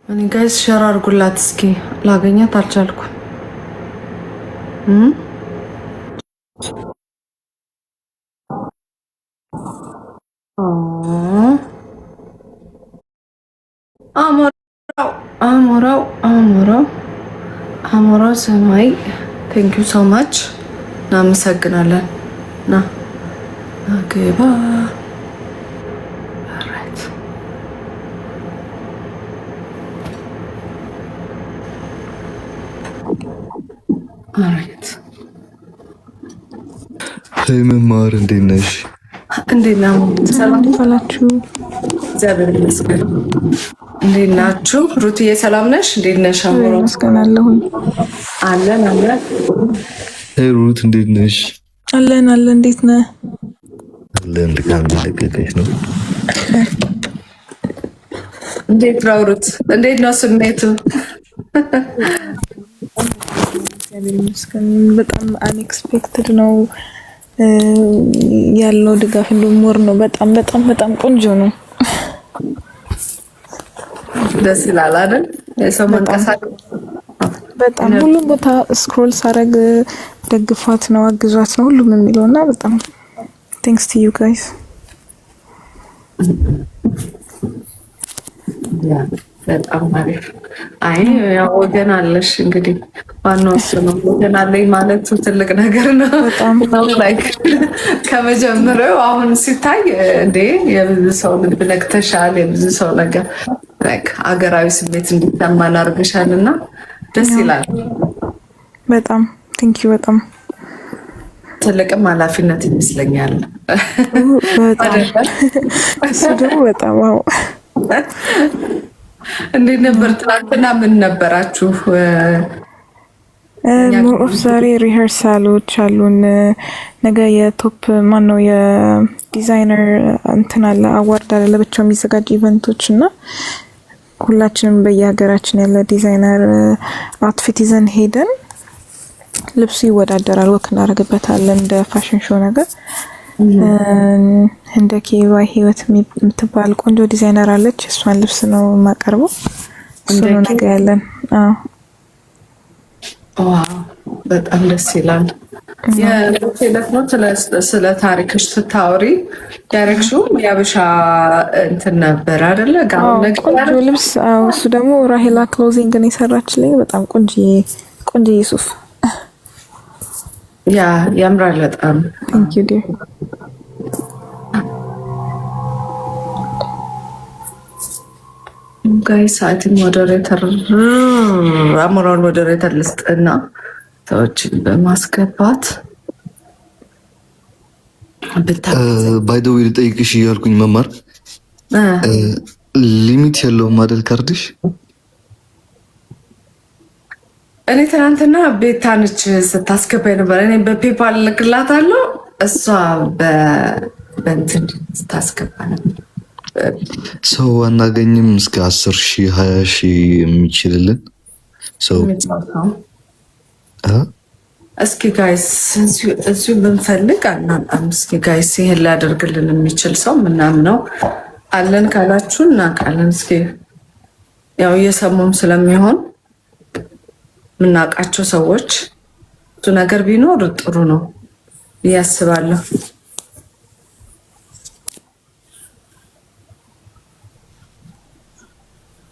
እኔ ጋይስ ሸር አድርጉላት እስኪ ላገኛት አልቻልኩም። አሞራው ሰማይ ቴንኪዩ ሶ ማች እናመሰግናለን። ና ግባ መማር እንዴት ነሽ? እንዴት ነው? ሰላም ዋላችሁ? እግዚአብሔር ይመስገን። እንዴት ናችሁ? ሩትዬ ሰላም ነሽ? እንዴት ነሽ? አሞራ መስገናለሁ። አለን አለን። ሩት እንዴት ነሽ? አለን አለን። እንዴት ነህ? አለን። ልካም ለቀቀሽ ነው። እንዴት ነው ሩት? እንዴት ነው ስሜቱ? እግዚአብሔር ይመስገን። በጣም አንኤክስፔክትድ ነው ያለው ድጋፍ ሞር ነው። በጣም በጣም በጣም ቆንጆ ነው። ደስ ይላል አይደል? የሰው መንቀሳቀስ በጣም ሁሉም ቦታ ስክሮል ሳረግ ደግፏት ነው አግዟት ነው ሁሉም የሚለውና በጣም ቴንክስ ቱ ዩ ጋይስ። በጣም አሪፍ። አይ ያው ወገን አለሽ እንግዲህ ዋናው እሱ ነው። ወገን አለኝ ማለቱ ትልቅ ነገር ነው። በጣም ላይክ ከመጀመሪያው አሁን ሲታይ እንዴ የብዙ ሰው ልብ ነክተሻል። የብዙ ሰው ነገር ላይክ አገራዊ ስሜት እንዲሰማን አድርገሻልና ደስ ይላል። በጣም ቴንክ ዩ። በጣም ትልቅም ኃላፊነት ይመስለኛል። በጣም እሱ ደግሞ በጣም አዎ። እንዴት ነበር ትናንትና? ምን ነበራችሁ? ሞር ዛሬ ሪሄርሳሎች አሉን። ነገ የቶፕ ማነው የዲዛይነር እንትን አለ አዋርድ አለ ለብቻው የሚዘጋጅ ኢቨንቶች እና ሁላችንም በየሀገራችን ያለ ዲዛይነር አውትፊት ይዘን ሄደን ልብሱ ይወዳደራል። ወክ እናደርግበታለን እንደ ፋሽን ሾው ነገር። እንደ ኬባ ህይወት የምትባል ቆንጆ ዲዛይነር አለች። እሷን ልብስ ነው የማቀርበው። እሱ ነው ነገ ያለን። ዋው በጣም ደስ ይላል። የቴሌት ነው ስለ ታሪክሽ ስታወሪ ዳይሬክሽኑ የአበሻ እንትን ነበር አይደለ? ጋውን ነገር ቆንጆ ልብስ። እሱ ደግሞ ራሄላ ክሎዚንግ ነው የሰራችልኝ። በጣም ቆንጆ ሱፍ። ያ ያምራል በጣም። ቴንክ ዩ ዲር። ጋይስ ሳይቲን ሞዴሬተር አሞራውን ሞዴሬተር ልስጥና ሰዎችን በማስገባት ባይ ዘ ዌይ ልጠይቅሽ እያልኩኝ መማር ሊሚት ያለው ማደል ካርድሽ? እኔ ትናንትና ቤታነች ስታስገባ ነበር። እኔ በፔፓል ልክላታለሁ፣ እሷ በእንትን ስታስገባ ነበር። ሰው አናገኝም እስከ 10,000 20,000 የሚችልልን ሰው እስኪ ጋይስ እዚሁ ብንፈልግ አናጣም። እስኪ ጋይስ ይሄን ሊያደርግልን የሚችል ሰው ምናምነው አለን ካላችሁ እናውቃለን። እስኪ ያው እየሰሙም ስለሚሆን የምናውቃቸው ሰዎች ብዙ ነገር ቢኖር ጥሩ ነው ብዬ አስባለሁ።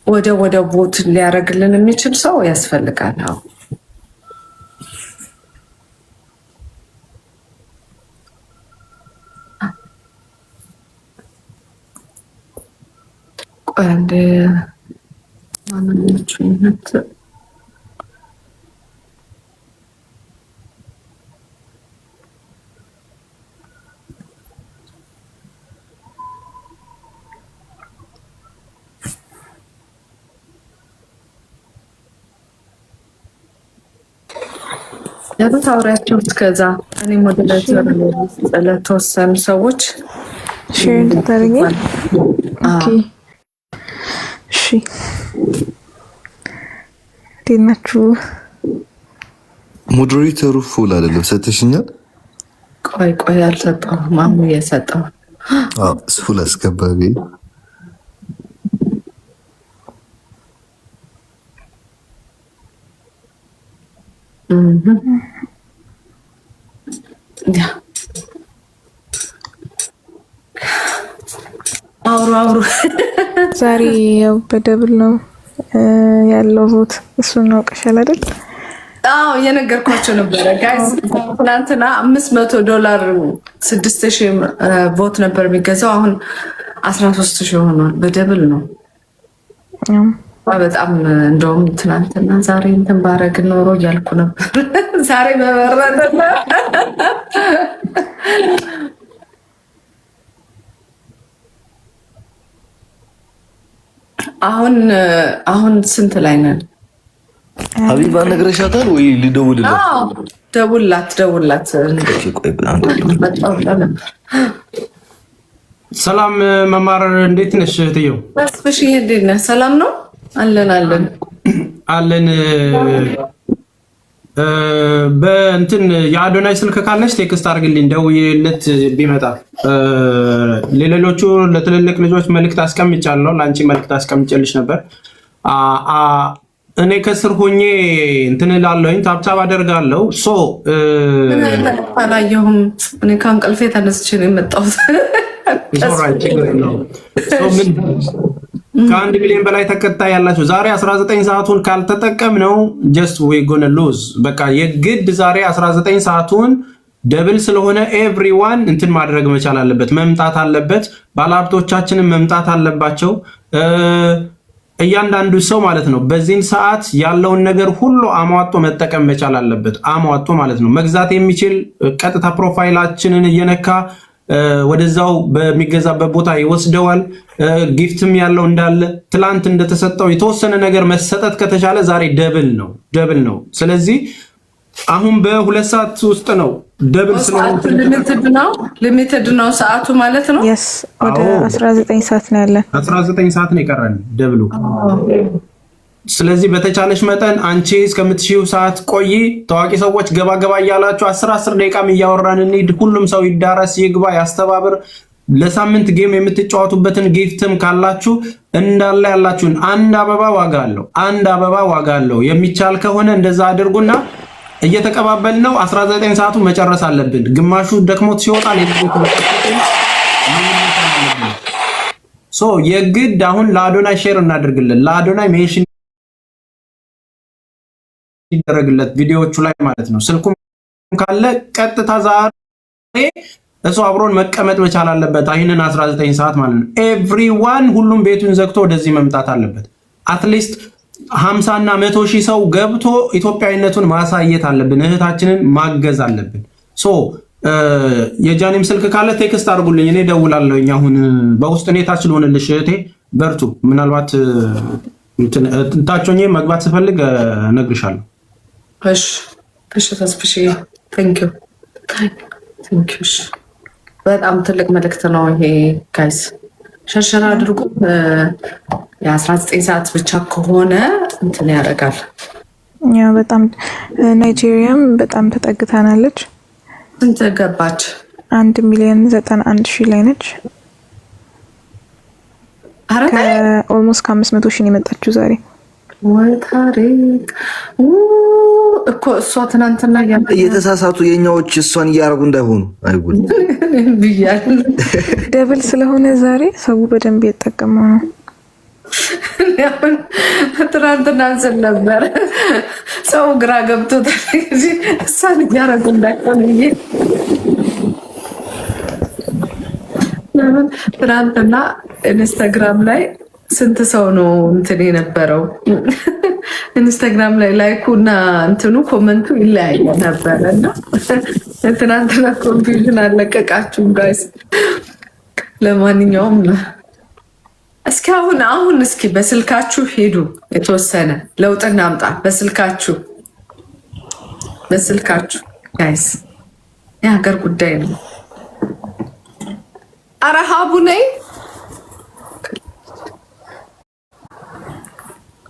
ወደ ቦት ሊያደርግልን የሚችል ሰው ያስፈልጋል። አዎ አንድ ማንነቱነት ያሉት አውሪያቸው እስከዛ እኔ ሞዴሬተር ለተወሰኑ ሰዎች ሼር እንድታደርጊ። ኦኬ እሺ። እንዴት ናችሁ? ሞዴሬተሩ ፉል አይደለም ሰጥሽኛል? ቆይ አልሰጠሁም። ማሙ እየሰጠሁ ፉል አስገባቢ አውሩ ዛሬ ያው በደብል ነው ያለው ቮት። እሱን አውቀሻል አይደል? አዎ የነገርኳቸው ነበረ ጋይስ። ትናንትና $500 6000 ቮት ነበር የሚገዛው። አሁን 13000 ሆኗል። በደብል ነው። በጣም እንደውም ትናንትና ዛሬ እንትን ባረግ ኖሮ እያልኩ ነበር። ዛሬ በበረደ አሁን ስንት ላይ ነን? ሀቢባ ነግረሻታል ወይ? ልደውልላት? ደውላት። ሰላም መማር፣ እንዴት ነሽ እህትየው? መስፍሽ እንዴት ነህ? ሰላም ነው አለን። በእንትን የአዶናይ ስልክ ካለች ቴክስት አድርግልኝ፣ ደውዬለት ቢመጣ። ለሌሎቹ ለትልልቅ ልጆች መልእክት አስቀምጫለሁ፣ ለአንቺ መልእክት አስቀምጬልሽ ነበር። እኔ ከስር ሆኜ እንትን እላለሁኝ፣ ታብታብ አደርጋለሁ። አላየሁም። እኔ ከእንቅልፌ ተነስቼ ነው የመጣሁት። ከ1 ሚሊዮን በላይ ተከታይ ያላችሁ ዛሬ 19 ሰዓቱን ካልተጠቀምነው ጀስት ዌይ ጎነ ሉዝ። በቃ የግድ ዛሬ 19 ሰዓቱን ደብል ስለሆነ ኤቭሪዋን እንትን ማድረግ መቻል አለበት፣ መምጣት አለበት። ባለሀብቶቻችንን መምጣት አለባቸው። እያንዳንዱ ሰው ማለት ነው በዚህን ሰዓት ያለውን ነገር ሁሉ አሟጦ መጠቀም መቻል አለበት። አሟጦ ማለት ነው መግዛት የሚችል ቀጥታ ፕሮፋይላችንን እየነካ ወደዛው በሚገዛበት ቦታ ይወስደዋል። ጊፍትም ያለው እንዳለ ትላንት እንደተሰጠው የተወሰነ ነገር መሰጠት ከተቻለ ዛሬ ደብል ነው። ስለዚህ አሁን በ2 ሰዓት ውስጥ ነው ደብል ስለሆነ ሊሚትድ ነው ሰዓቱ ማለት ነው። yes ወደ 19 ሰዓት ነው ያለን። 19 ሰዓት ነው የቀረን ደብሉ። ስለዚህ በተቻለሽ መጠን አንቺ እስከምትሽው ሰዓት ቆይ። ታዋቂ ሰዎች ገባ እያላችሁ 10 ደቂቃም እያወራን እንሂድ። ሁሉም ሰው ይዳረስ፣ ይግባ፣ ያስተባብር። ለሳምንት ጌም የምትጫወቱበትን ጊፍትም ካላችሁ እንዳለ ያላችሁን አንድ አበባ ዋጋ አለው። የሚቻል ከሆነ እንደዛ አድርጉና እየተቀባበል ነው። 19 ሰዓቱ መጨረስ አለብን። ግማሹ ደክሞት ሲወጣ የግድ አሁን ለአዶናይ ሼር እናደርግለን። ለአዶናይ ሜንሽን ይደረግለት ቪዲዮዎቹ ላይ ማለት ነው። ስልኩም ካለ ቀጥታ ዛሬ እሱ አብሮን መቀመጥ መቻል አለበት። ይሄንን 19 ሰዓት ማለት ነው። ኤቭሪዋን ሁሉም ቤቱን ዘግቶ ወደዚህ መምጣት አለበት። አትሊስት 50 እና 100 ሺህ ሰው ገብቶ ኢትዮጵያዊነቱን ማሳየት አለብን። እህታችንን ማገዝ አለብን። የጃኒም ስልክ ካለ ቴክስት አድርጉልኝ፣ እኔ ደውላለሁኝ። አሁን በውስጥ እኔ ታች ልሆንልሽ እህቴ፣ በርቱ። ምናልባት ታቾኝ መግባት ስፈልግ እነግርሻለሁ። እሺ ተስፍሽ፣ ቴንክ ዩ። በጣም ትልቅ መልእክት ነው ይሄ ጋይስ። ሸርሸር አድርጉ። የ19 ሰዓት ብቻ ከሆነ እንትን ያደርጋል። ያ በጣም ናይጄሪያም በጣም ተጠግታናለች። ስንት ገባች? 1,091,000 ላይ ነች። ኦልሞስት ከ500 ሺህ የመጣችው ዛሬ። ወይ ታሪክ እኮ እሷ ትናንትና እየተሳሳቱ የኛዎች እሷን እያደረጉ እንዳይሆኑ አይጉል ብያለሁ። ደብል ስለሆነ ዛሬ ሰው በደንብ እየተጠቀመው ነው። ትናንትና ስል ነበር ሰው ግራ ገብቶታል። እሷን እያደረጉ እንዳይሆኑ ትናንትና ኢንስታግራም ላይ ስንት ሰው ነው እንትን የነበረው? ኢንስታግራም ላይ ላይኩና እንትኑ ኮመንቱ ይለያየ ነበረ እና ትናንትና ኮንፊውዥን አለቀቃችሁም ጋይስ። ለማንኛውም እስኪ አሁን እስኪ በስልካችሁ ሄዱ፣ የተወሰነ ለውጥ እናምጣ። በስልካችሁ ጋይስ፣ የሀገር ጉዳይ ነው። ኧረ ሀቡ ነይ